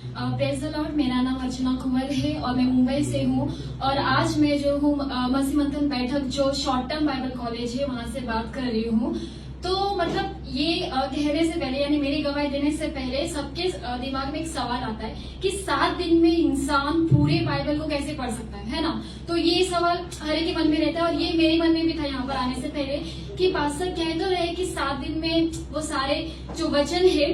Praise the Lord. मेरा नाम अर्चना कुंवर है और मैं मुंबई से हूँ। और आज मैं जो हूँ मसीह मंथन बैठक जो शॉर्ट टर्म बाइबल कॉलेज है वहां से बात कर रही हूँ। तो मतलब ये कहने से पहले यानी मेरी गवाही देने से पहले सबके दिमाग में एक सवाल आता है कि 7 दिन में इंसान पूरे बाइबल को कैसे पढ़ सकता है ना। तो ये सवाल हर एक के मन में रहता है और ये मेरे मन में भी था यहाँ पर आने से पहले कि पास्टर कह तो रहे कि 7 दिन में वो सारे जो वचन है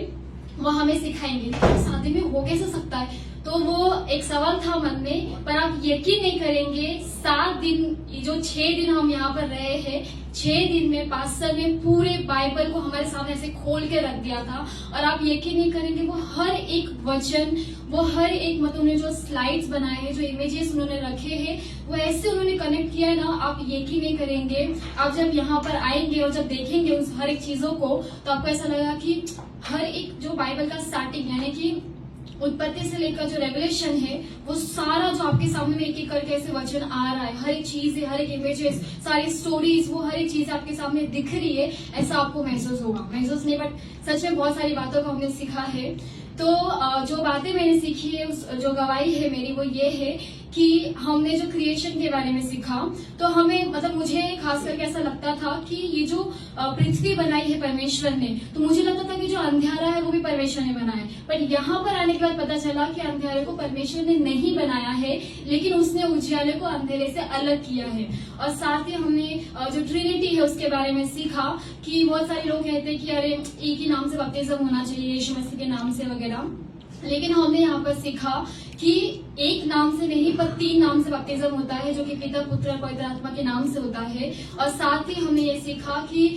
वो हमें सिखाएंगे, तो 7 दिन में हो कैसे सकता है। तो वो एक सवाल था मन में, पर आप यकीन नहीं करेंगे 7 दिन जो 6 दिन हम यहाँ पर रहे हैं, 6 दिन में पास्टर ने पूरे बाइबल को हमारे सामने ऐसे खोल के रख दिया था। और आप यकीन नहीं करेंगे वो हर एक वचन, वो हर एक मतलब उन्होंने जो स्लाइड्स बनाए हैं, जो इमेजेस उन्होंने रखे हैं, वो ऐसे उन्होंने कनेक्ट किया है ना, आप यकीन नहीं करेंगे। आप जब यहाँ पर आएंगे और जब देखेंगे उस हर एक चीजों को, तो आपको ऐसा लगेगा कि हर एक जो बाइबल का स्टार्टिंग यानी कि उत्पत्ति से लेकर जो रेवलेशन है वो सारा जो आपके सामने एक एक करके ऐसे वचन आ रहा है, हर एक चीज, हर एक इमेजेस, सारी स्टोरीज, वो हर एक चीज आपके सामने दिख रही है, ऐसा आपको महसूस होगा। महसूस नहीं बट सच में बहुत सारी बातों को हमने सीखा है। तो जो बातें मैंने सीखी है, उस जो गवाही है मेरी वो ये है कि हमने जो क्रिएशन के बारे में सीखा, तो हमें मतलब मुझे खास करके ऐसा लगता था कि ये जो पृथ्वी बनाई है परमेश्वर ने, तो मुझे लगता था कि जो अंधेरा है वो भी परमेश्वर ने बनाया है। पर यहाँ पर आने के बाद पता चला कि अंधेरे को परमेश्वर ने नहीं बनाया है, लेकिन उसने उजियाले को अंधेरे से अलग किया है। और साथ ही हमने जो ट्रिनिटी है उसके बारे में सीखा कि बहुत सारे लोग कहते हैं कि अरे एक ही नाम से बपतिस्म होना चाहिए, यीशु मसीह के नाम से वगैरह, लेकिन हमने यहाँ पर सीखा कि एक नाम से नहीं पर 3 नाम से बपतिस्म होता है, जो कि पिता, पुत्र और पवित्र आत्मा के नाम से होता है। और साथ ही हमने ये सीखा कि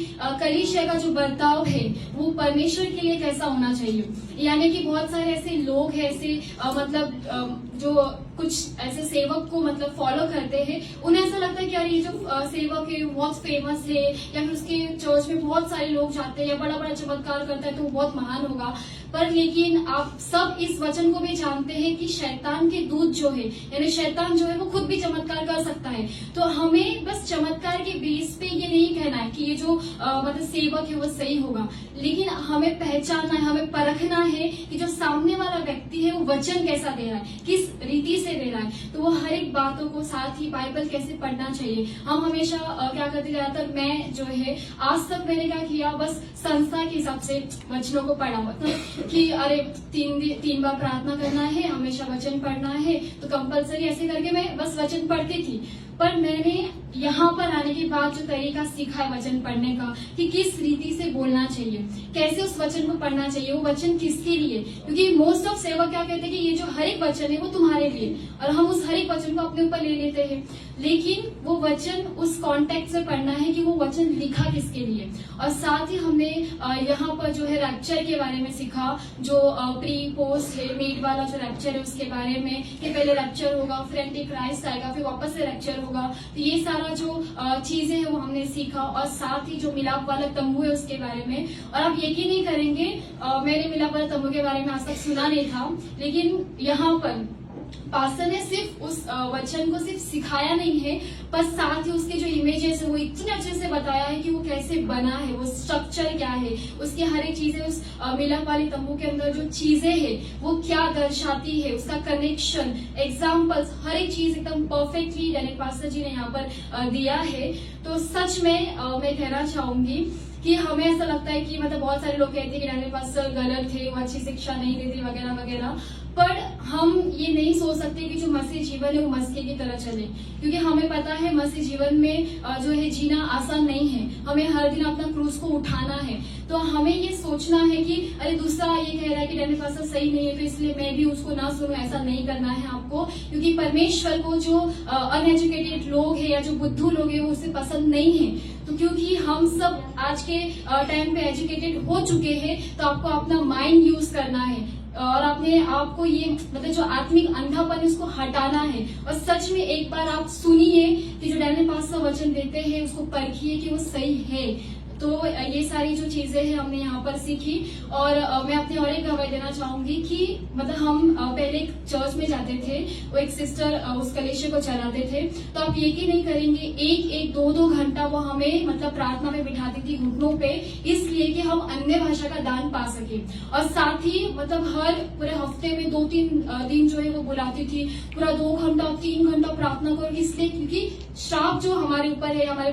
कलीसिया का जो बर्ताव है वो परमेश्वर के लिए कैसा होना चाहिए। यानी कि बहुत सारे ऐसे लोग हैं, ऐसे मतलब जो कुछ ऐसे सेवक को मतलब फॉलो करते हैं, उन्हें ऐसा लगता है कि यार ये जो सेवक है बहुत फेमस है, या फिर उसके चर्च में बहुत सारे लोग जाते हैं, या बड़ा बड़ा चमत्कार करता है तो वो बहुत महान होगा। पर लेकिन आप सब इस वचन को भी जानते हैं कि शैतान के दूत जो है, यानी शैतान जो है वो खुद भी चमत्कार कर सकता है। तो हमें बस चमत्कार के बेस पे ये नहीं कहना है कि ये जो मतलब सेवक है वो सही होगा, लेकिन हमें पहचानना है, हमें परखना है कि जो सामने वाला व्यक्ति है वो वचन कैसा दे रहा है, किस रीति से दे रहा है। तो वो हर एक बातों को, साथ ही बाइबल कैसे पढ़ना चाहिए। हम हमेशा क्या करते, ज्यादातर मैं जो है आज तक मैंने क्या किया, बस संस्था के हिसाब से वचनों को पढ़ा, मतलब कि अरे 3 बार प्रार्थना करना है, हमेशा वचन पढ़ना है, तो कंपलसरी ऐसे करके मैं बस वचन पढ़ती थी। पर मैंने यहाँ पर आने के बाद जो तरीका सीखा है वचन पढ़ने का, कि किस रीति से बोलना चाहिए, कैसे उस वचन को पढ़ना चाहिए, वो वचन किसके लिए। क्योंकि मोस्ट ऑफ सेवक क्या कहते हैं कि ये जो हर एक वचन है वो तुम्हारे लिए, और हम उस हर एक वचन को अपने ऊपर ले लेते हैं, लेकिन वो वचन उस कॉन्टेक्स्ट से पढ़ना है कि वो वचन लिखा किसके लिए। और साथ ही हमने यहाँ पर जो है रैप्चर के बारे में सीखा, जो प्री पोस्ट है, मीट वाला जो रैप्चर है उसके बारे में, कि पहले रैप्चर होगा, फिर एंटी क्राइस्ट आएगा, फिर वापस से रैप्चर होगा। तो ये सारा जो चीजें हैं वो हमने सीखा। और साथ ही जो मिलाप वाला तंबू है उसके बारे में, और आप यकीन नहीं करेंगे मैंने मिलाप वाला तंबू के बारे में आज तक सुना नहीं था, लेकिन यहाँ पर पास्टर ने सिर्फ उस वचन को सिर्फ सिखाया नहीं है, पर साथ ही उसके जो इमेजेस है वो इतने अच्छे से बताया है कि वो कैसे बना है, वो स्ट्रक्चर क्या है, उसकी हर एक चीजें, उस मिलाप वाली तंबू के अंदर जो चीजें हैं वो क्या दर्शाती है, उसका कनेक्शन, एग्जाम्पल्स, हर एक चीज एकदम परफेक्टली डैनियल पास्टर जी ने यहाँ पर दिया है। तो सच में मैं कहना चाहूंगी कि हमें ऐसा लगता है कि मतलब बहुत सारे लोग कहते हैं कि डैनियल पास्टर गलत थे, वो अच्छी शिक्षा नहीं देते वगैरह वगैरह, पर हम ये नहीं सोच सकते कि जो मसीह जीवन है वो मसीह की तरह चले, क्योंकि हमें पता है मसीह जीवन में जो है जीना आसान नहीं है। हमें हर दिन अपना क्रूस को उठाना है। तो हमें ये सोचना है कि अरे दूसरा ये कह रहा है कि डैनियल पास्टर सही नहीं है तो इसलिए मैं भी उसको ना सुनूं, ऐसा नहीं करना है आपको। क्योंकि परमेश्वर को जो अनएजुकेटेड लोग है या जो बुद्धू लोग है वो उसे पसंद नहीं है। तो क्योंकि हम सब आज के टाइम पे एजुकेटेड हो चुके हैं, तो आपको अपना माइंड यूज करना है और अपने आप को ये मतलब जो आत्मिक अंधापन उसको हटाना है। और सच में एक बार आप सुनिए कि जो डैनियल पास्टर वचन देते हैं उसको परखिए कि वो सही है। तो ये सारी जो चीजें हैं हमने यहाँ पर सीखी। और मैं अपनी और एक गवाही देना चाहूंगी कि मतलब हम पहले पहले एक चर्च में जाते थे, वो एक सिस्टर उस कलेशे को चलाते थे, तो आप यकीन नहीं करेंगे, एक दो घंटा वो हमें मतलब प्रार्थना में बिठाती थी घुटनों पे, इसलिए कि हम अन्य भाषा का दान पा सके। और साथ ही मतलब हर पूरे हफ्ते में 2-3 दिन जो है वो बुलाती थी, पूरा 2 घंटा 3 घंटा प्रार्थना करो, इसलिए क्योंकि श्राप जो हमारे ऊपर है, हमारे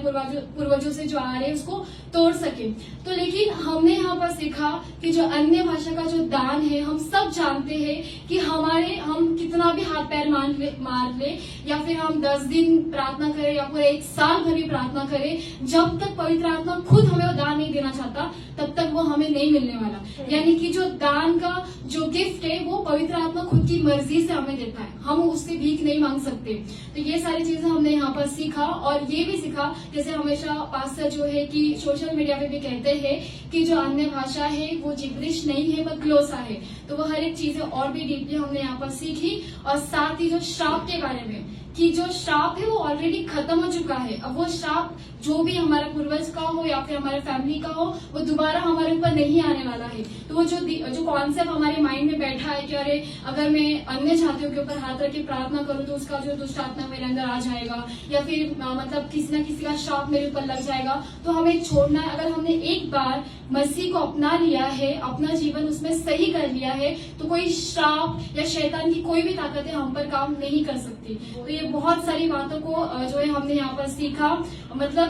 पूर्वजों से जो आ रहे हैं, उसको तोड़ सके। तो लेकिन हमने यहाँ पर सीखा कि जो अन्य भाषा का जो दान है, हम सब जानते हैं कि हम कितना भी हाथ पैर मार ले या फिर हम 10 दिन प्रार्थना करें या पूरे 1 साल भर भी प्रार्थना करें, जब तक पवित्र आत्मा खुद हमें वो दान नहीं देना चाहता, तब तक वो हमें नहीं मिलने वाला। यानी कि जो दान का जो गिफ्ट है, वो पवित्र आत्मा खुद की मर्जी से हमें देता है, हम उससे भीख नहीं मांग सकते। तो ये सारी चीजें हमने यहाँ पर सीखा। और ये भी सीखा, जैसे हमेशा पास्टर जो है कि सोशल मीडिया पे भी कहते हैं कि जो अन्य भाषा है वो जिब्रिश नहीं है, वो ग्लोसा है। तो वो हर एक चीजें और भी डीपली हमने यहाँ पर सीखी। और साथ ही जो श्राप के बारे में, कि जो श्राप है वो ऑलरेडी खत्म हो चुका है। अब वो श्राप जो भी हमारे पूर्वज का हो या फिर हमारे फैमिली का हो, वो दोबारा हमारे ऊपर नहीं आने वाला है। तो वो जो कॉन्सेप्ट हमारे माइंड में बैठा है कि अरे अगर मैं अन्य जातियों के ऊपर हाथ रख के प्रार्थना करूं तो उसका जो दुष्ट आत्मा मेरे अंदर आ जाएगा, या फिर मतलब किसी न किसी का श्राप मेरे ऊपर लग जाएगा, तो हमें छोड़ना है। अगर हमने एक बार मसीह को अपना लिया है, अपना जीवन उसमें सही कर लिया है, तो कोई श्राप या शैतान की कोई भी ताकतें हम पर काम नहीं कर सकती। तो ये बहुत सारी बातों को जो है हमने यहाँ पर सीखा। मतलब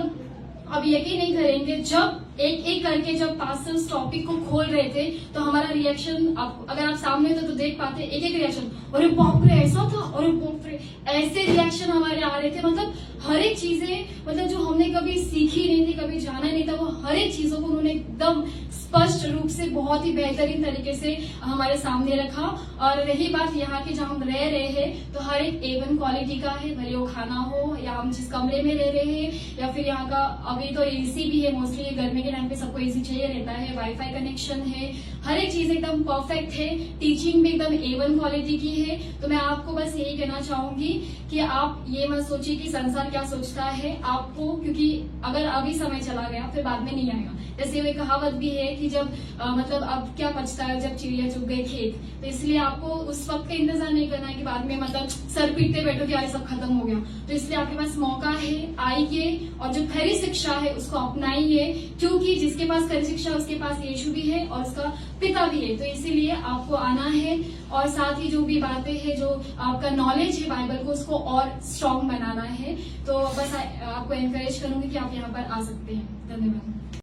अब यकीन नहीं करेंगे, जब एक करके जब पास्टर इस टॉपिक को खोल रहे थे, तो हमारा रिएक्शन, अगर आप सामने थे तो देख पाते, एक रिएक्शन, अरे बाप रे ऐसा था, अरे बाप रे, ऐसे रिएक्शन हमारे आ रहे थे। मतलब हर एक चीजें, मतलब जो हमने कभी सीखी नहीं थी, कभी जाना नहीं था, वो हर एक चीजों को उन्होंने एकदम स्पष्ट रूप से बहुत ही बेहतरीन तरीके से हमारे सामने रखा। और रही बात यहाँ की, जहाँ हम रह रहे हैं, तो हर एक A1 क्वालिटी का है, भले वो खाना हो या हम जिस कमरे में रह रहे हैं, या फिर यहाँ का अभी तो AC भी है, मोस्टली गर्मी के टाइम पे सबको AC चाहिए रहता है, वाईफाई कनेक्शन है, हर एक चीज एकदम परफेक्ट है, टीचिंग भी एकदम A1 क्वालिटी की है। तो मैं आपको बस यही कहना चाहूंगी कि आप ये मत सोचिए कि संसार क्या सोचता है आपको, क्योंकि अगर अभी समय चला गया फिर बाद में नहीं आएगा। जैसे वो कहावत भी है कि जब मतलब अब क्या बचता है जब चिड़िया चुग गई खेत। तो इसलिए आपको उस वक्त का इंतजार नहीं करना है कि बाद में मतलब सर पीटते बैठो कि यार सब खत्म हो गया। तो इसलिए आपके पास मौका है, आइए और जो खरी शिक्षा है उसको अपनाइए, क्योंकि जिसके पास खरी शिक्षा उसके पास यीशु भी है और उसका पिता भी है। तो इसीलिए आपको आना है, और साथ ही जो भी बातें हैं, जो आपका नॉलेज है बाइबल को, उसको और स्ट्रॉन्ग बनाना है। तो बस आपको एनकरेज करूंगी कि आप यहाँ पर आ सकते हैं। धन्यवाद।